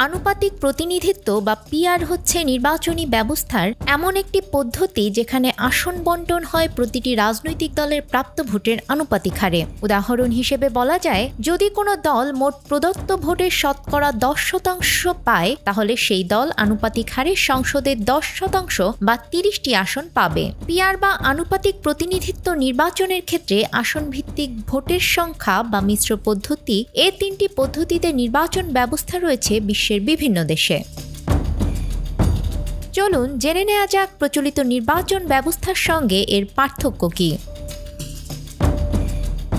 আনুপাতিক প্রতিনিধিত্ব বা পিআর হচ্ছে নির্বাচনী ব্যবস্থার এমন একটি পদ্ধতি যেখানে আসন বণ্টন হয় প্রতিটি রাজনৈতিক দলের প্রাপ্ত ভোটের আনুপাতিক হারে। উদাহরণ হিসেবে বলা যায়, যদি কোনো দল মোট প্রদত্ত ভোটের শতকরা 10% পায় তাহলে সেই দল আনুপাতিক হারে সংসদে 10% বা 30টি আসন পাবে। পিআর বা আনুপাতিক প্রতিনিধিত্ব নির্বাচনের ক্ষেত্রে আসন ভিত্তিক ভোটের সংখ্যা বা মিশ্র পদ্ধতি, এই তিনটি পদ্ধতিতে নির্বাচন ব্যবস্থা রয়েছে বিশ্বের বিভিন্ন দেশে। চলুন জেনে নেওয়া যাক প্রচলিত নির্বাচন ব্যবস্থার সঙ্গে এর পার্থক্য কী।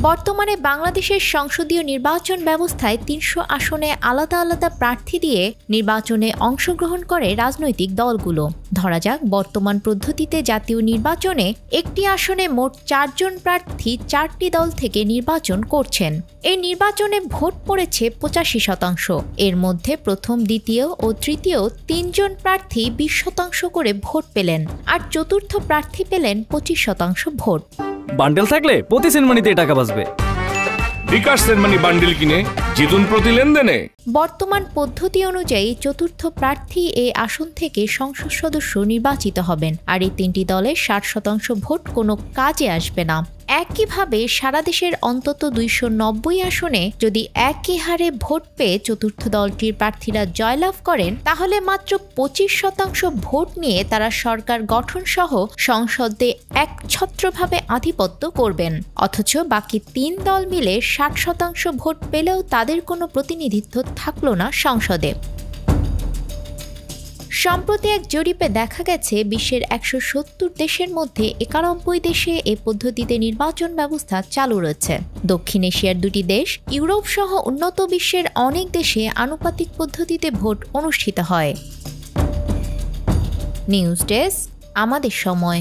বর্তমানে বাংলাদেশের সংসদীয় নির্বাচন ব্যবস্থায় 300 আসনে আলাদা আলাদা প্রার্থী দিয়ে নির্বাচনে অংশগ্রহণ করে রাজনৈতিক দলগুলো। ধরা যাক, বর্তমান পদ্ধতিতে জাতীয় নির্বাচনে একটি আসনে মোট 4 জন প্রার্থী 4টি দল থেকে নির্বাচন করছেন। এই নির্বাচনে ভোট পড়েছে 85%। এর মধ্যে প্রথম, দ্বিতীয় ও তৃতীয় 3 জন প্রার্থী 20% করে ভোট পেলেন, আর চতুর্থ প্রার্থী পেলেন 25% ভোট। বান্ডেল থাকলে প্রতি সেনমানিতে টাকা বাঁচবে। বিকাশ সেনমানি বান্ডেল কিনে জিতুন প্রতি লেনদেনে। বর্তমান পদ্ধতি অনুযায়ী চতুর্থ প্রার্থী এই আসন থেকে সংসদ সদস্য নির্বাচিত হবেন, আর এই 3টি দলের 60% ভোট কোনো কাজে আসবে না। একইভাবে সারা দেশের অন্তত 290 আসনে যদি একই হারে ভোট পেয়ে চতুর্থ দলটির প্রার্থীরা জয়লাভ করেন, তাহলে মাত্র 25% ভোট নিয়ে তারা সরকার গঠন সহ সংসদে একছত্রভাবে আধিপত্য করবেন। অথচ বাকি 3 দল মিলে 60% ভোট পেলেও তাদের কোনো প্রতিনিধিত্ব থাকল না সংসদে। সম্প্রতি এক জরিপে দেখা গেছে, বিশ্বের 170 দেশের মধ্যে 91 দেশে এ পদ্ধতিতে নির্বাচন ব্যবস্থা চালু রয়েছে। দক্ষিণ এশিয়ার 2টি দেশ, ইউরোপ সহ উন্নত বিশ্বের অনেক দেশে আনুপাতিক পদ্ধতিতে ভোট অনুষ্ঠিত হয়। নিউজ ডেস্ক, আমাদের সময়।